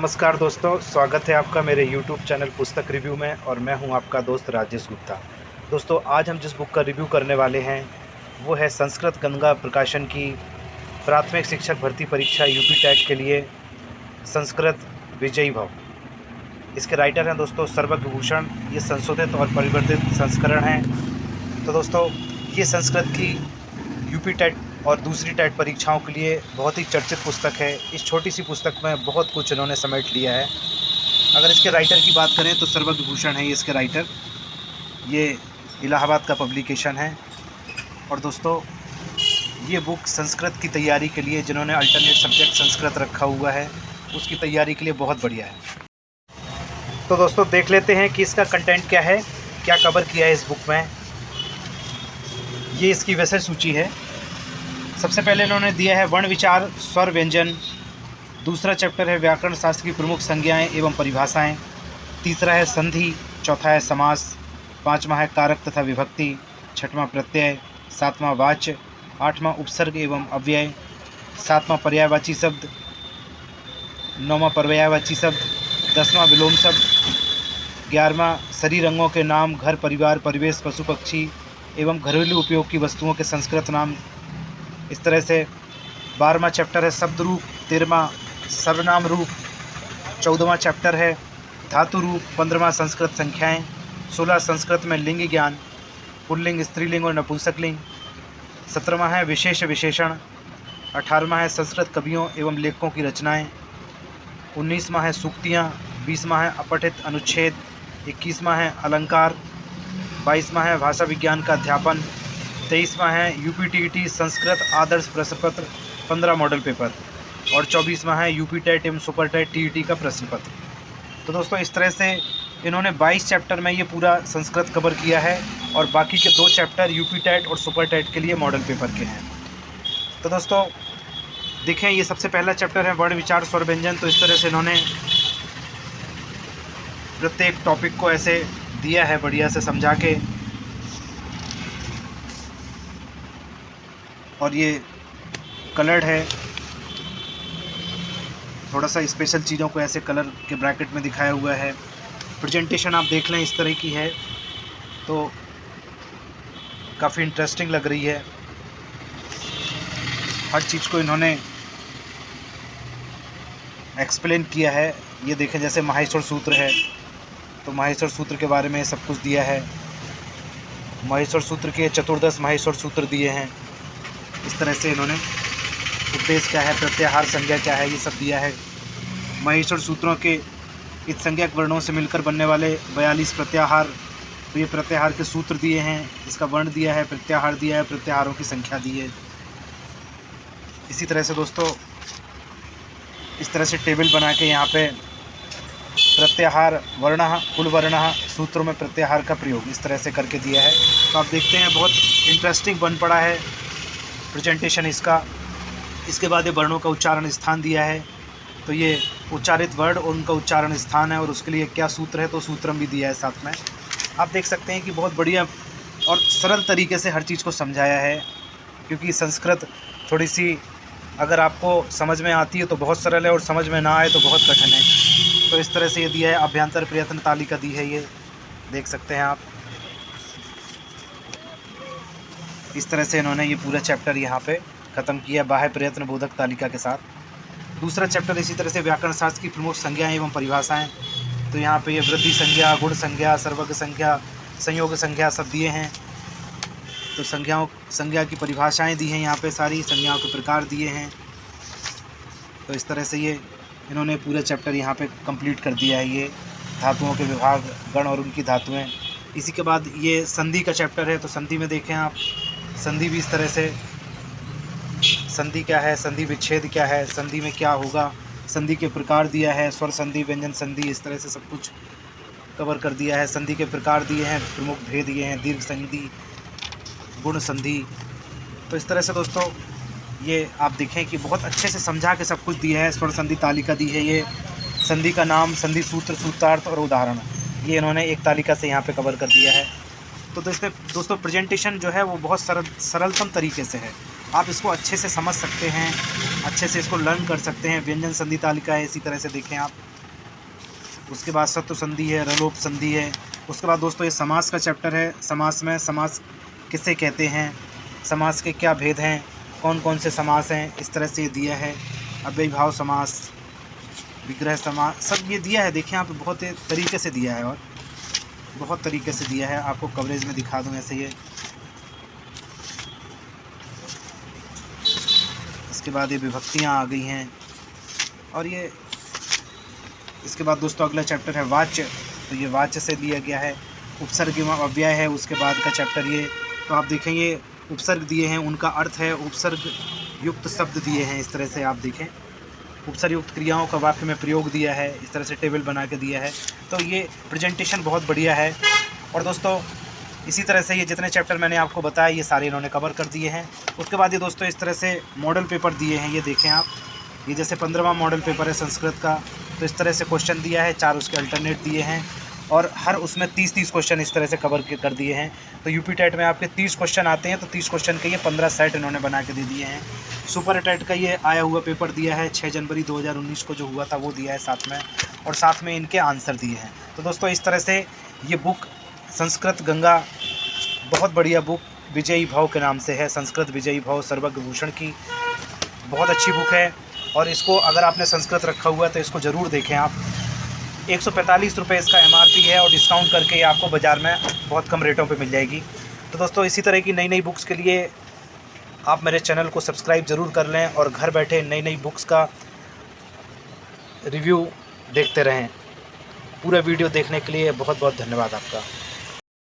नमस्कार दोस्तों, स्वागत है आपका मेरे YouTube चैनल पुस्तक रिव्यू में और मैं हूं आपका दोस्त राजेश गुप्ता। दोस्तों, आज हम जिस बुक का रिव्यू करने वाले हैं वो है संस्कृत गंगा प्रकाशन की प्राथमिक शिक्षक भर्ती परीक्षा यूपी टेट के लिए संस्कृत विजयी भव। इसके राइटर हैं दोस्तों सर्वज्ञ भूषण। ये संशोधित और परिवर्तित संस्करण है। तो दोस्तों, ये संस्कृत की यूपी टेट और दूसरी टेट परीक्षाओं के लिए बहुत ही चर्चित पुस्तक है। इस छोटी सी पुस्तक में बहुत कुछ इन्होंने समेट लिया है। अगर इसके राइटर की बात करें तो सर्वज्ञ भूषण है इसके राइटर। ये इलाहाबाद का पब्लिकेशन है। और दोस्तों, ये बुक संस्कृत की तैयारी के लिए, जिन्होंने अल्टरनेट सब्जेक्ट संस्कृत रखा हुआ है, उसकी तैयारी के लिए बहुत बढ़िया है। तो दोस्तों, देख लेते हैं कि इसका कंटेंट क्या है, क्या कवर किया है इस बुक में। ये इसकी विषय सूची है। सबसे पहले इन्होंने दिया है वर्ण विचार स्वर व्यंजन। दूसरा चैप्टर है व्याकरण शास्त्र की प्रमुख संज्ञाएं एवं परिभाषाएं। तीसरा है संधि। चौथा है समास। पांचवा है कारक तथा विभक्ति। छठवां प्रत्यय। सातवां वाच्य। आठवां उपसर्ग एवं अव्यय। सातवां पर्यायवाची शब्द। नौवां पर्यायवाची शब्द। दसवां विलोम शब्द। 11वां शरीर अंगों के नाम, घर, परिवार, परिवेश, पशु पक्षी एवं घरेलू उपयोग की वस्तुओं के संस्कृत नाम। इस तरह से 12वां चैप्टर है शब्द रूप। 13वां सर्वनाम रूप। 14वां चैप्टर है धातु रूप। 15वां संस्कृत संख्याएं। 16 संस्कृत में लिंग ज्ञान, पुल्लिंग, स्त्रीलिंग और नपुंसकलिंग। 17वां है विशेष विशेषण। 18वां है संस्कृत कवियों एवं लेखकों की रचनाएं। 19वां है सूक्तियाँ। 20वां है अपठित अनुच्छेद। 21वां है अलंकार। 22वां है भाषा विज्ञान का अध्यापन। 23वां है यूपीटीईटी संस्कृत आदर्श प्रश्न पत्र 15 मॉडल पेपर। और 24वां है यूपी टेट एवं सुपर टेट टीईटी का प्रश्न पत्र। तो दोस्तों, इस तरह से इन्होंने 22 चैप्टर में ये पूरा संस्कृत कवर किया है और बाकी के 2 चैप्टर यूपी टेट और सुपर टेट के लिए मॉडल पेपर के हैं। तो दोस्तों देखें, ये सबसे पहला चैप्टर है वर्ण विचार स्वर व्यंजन। तो इस तरह से इन्होंने प्रत्येक टॉपिक को ऐसे दिया है बढ़िया से समझा के। और ये कलर्ड है, थोड़ा सा स्पेशल चीज़ों को ऐसे कलर के ब्रैकेट में दिखाया हुआ है। प्रेजेंटेशन आप देख लें, इस तरह की है तो काफ़ी इंटरेस्टिंग लग रही है। हर चीज़ को इन्होंने एक्सप्लेन किया है। ये देखें, जैसे माहेश्वर सूत्र है तो माहेश्वर सूत्र के बारे में सब कुछ दिया है। माहेश्वर सूत्र के 14 माहेश्वर सूत्र दिए हैं। इस तरह से इन्होंने उपदेश क्या है, प्रत्याहार संज्ञा क्या है, ये सब दिया है। महेश्वर सूत्रों के इत संज्ञक वर्णों से मिलकर बनने वाले 42 प्रत्याहार, तो ये प्रत्याहार के सूत्र दिए हैं। इसका वर्ण दिया है, प्रत्याहार दिया है, प्रत्याहारों की संख्या दी है। इसी तरह से दोस्तों, इस तरह से टेबल बना के यहाँ पे प्रत्याहार वर्ण कुल वर्ण सूत्रों में प्रत्याहार का प्रयोग इस तरह से करके दिया है। तो आप देखते हैं, बहुत इंटरेस्टिंग बन पड़ा है प्रेजेंटेशन इसका। इसके बाद ये वर्णों का उच्चारण स्थान दिया है। तो ये उच्चारित वर्ण और उनका उच्चारण स्थान है और उसके लिए क्या सूत्र है, तो सूत्रम भी दिया है साथ में। आप देख सकते हैं कि बहुत बढ़िया और सरल तरीके से हर चीज़ को समझाया है, क्योंकि संस्कृत थोड़ी सी अगर आपको समझ में आती है तो बहुत सरल है और समझ में ना आए तो बहुत कठिन है। तो इस तरह से ये दिया है। अभ्यंतर प्रयत्न तालिका दी है, ये देख सकते हैं आप। इस तरह से इन्होंने ये पूरा चैप्टर यहाँ पे ख़त्म किया बाह्य प्रयत्न बोधक तालिका के साथ। दूसरा चैप्टर इसी तरह से व्याकरण शास्त्र की प्रमुख संज्ञाएं एवं परिभाषाएं। तो यहाँ पे ये वृद्धि संज्ञा, गुण संज्ञा, सर्वग संज्ञा, संयोग संज्ञा सब दिए हैं। तो संज्ञा की परिभाषाएं दी हैं, यहाँ पे सारी संज्ञाओं के प्रकार दिए हैं। तो इस तरह से ये इन्होंने पूरा चैप्टर यहाँ पे कंप्लीट कर दिया है। ये धातुओं के विभाग, गण और उनकी धातुएँ। इसी के बाद ये संधि का चैप्टर है। तो संधि में देखें आप, संधि भी इस तरह से, संधि क्या है, संधि विच्छेद क्या है, संधि में क्या होगा, संधि के प्रकार दिया है, स्वर संधि, व्यंजन संधि, इस तरह से सब कुछ कवर कर दिया है। संधि के प्रकार दिए हैं, प्रमुख भेद दिए हैं, दीर्घ संधि, गुण संधि। तो इस तरह से दोस्तों ये आप देखें कि बहुत अच्छे से समझा के सब कुछ दिया है। स्वर संधि तालिका दी है। ये संधि का नाम, संधि सूत्र, सूत्रार्थ और उदाहरण, ये इन्होंने एक तालिका से यहाँ पे कवर कर दिया है। तो इसमें दोस्तों प्रेजेंटेशन जो है वो बहुत सरलतम तरीके से है। आप इसको अच्छे से समझ सकते हैं, अच्छे से इसको लर्न कर सकते हैं। व्यंजन संधि तालिका है, इसी तरह से देखें आप, उसके बाद सत्व संधि है, रलोप संधि है। उसके बाद दोस्तों ये समास का चैप्टर है। समास में समास किसे कहते हैं, समास के क्या भेद हैं, कौन कौन से समास हैं, इस तरह से ये दिया है। अव्ययीभाव समास, विग्रह समास, सब ये दिया है। देखिए यहाँ पे बहुत तरीके से दिया है और बहुत तरीके से दिया है। आपको कवरेज में दिखा दूँ ऐसे ये। इसके बाद ये विभक्तियाँ आ गई हैं और ये इसके बाद दोस्तों अगला चैप्टर है वाच्य। तो ये वाच्य से लिया गया है। उपसर्ग एवं अव्यय है उसके बाद का चैप्टर ये। तो आप देखें ये उपसर्ग दिए हैं, उनका अर्थ है, उपसर्ग युक्त शब्द दिए हैं। इस तरह से आप देखें उपसर्ग युक्त क्रियाओं का वाक्य में प्रयोग दिया है, इस तरह से टेबल बना के दिया है। तो ये प्रेजेंटेशन बहुत बढ़िया है। और दोस्तों इसी तरह से ये जितने चैप्टर मैंने आपको बताया ये सारे इन्होंने कवर कर दिए हैं। उसके बाद ये दोस्तों इस तरह से मॉडल पेपर दिए हैं, ये देखें आप। ये जैसे 15वां मॉडल पेपर है संस्कृत का, तो इस तरह से क्वेश्चन दिया है, 4 उसके अल्टरनेट दिए हैं और हर उसमें 30-30 क्वेश्चन इस तरह से कवर कर दिए हैं। तो यूपी टेट में आपके 30 क्वेश्चन आते हैं, तो 30 क्वेश्चन के ये 15 सेट इन्होंने बना के दे दिए हैं। सुपर टेट का ये आया हुआ पेपर दिया है 6 जनवरी 2019 को जो हुआ था वो दिया है साथ में, और साथ में इनके आंसर दिए हैं। तो दोस्तों इस तरह से ये बुक संस्कृत गंगा बहुत बढ़िया बुक विजयी भव के नाम से है। संस्कृत विजयी भव सर्वज्ञ भूषण की बहुत अच्छी बुक है और इसको अगर आपने संस्कृत रखा हुआ है तो इसको ज़रूर देखें आप। 145 रुपये इसका MRP है और डिस्काउंट करके ये आपको बाज़ार में बहुत कम रेटों पे मिल जाएगी। तो दोस्तों इसी तरह की नई नई बुक्स के लिए आप मेरे चैनल को सब्सक्राइब ज़रूर कर लें और घर बैठे नई नई बुक्स का रिव्यू देखते रहें। पूरा वीडियो देखने के लिए बहुत बहुत धन्यवाद आपका।